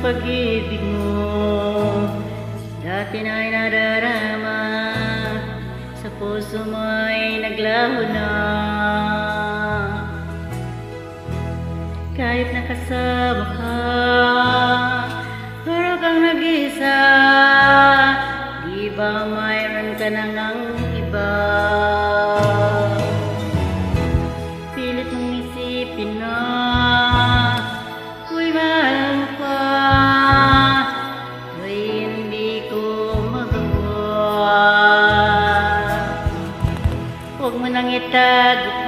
pag-ibig mo dati na'y nadarama, sa puso mo'y naglaho na. Kahit nakasama ka, pero kang nag-isa, di ba mayroon ka nang ang iba? Pilit mong isipin na ako'y mahal mo pa, ako'y hindi ko magawa. Huwag mo nang itago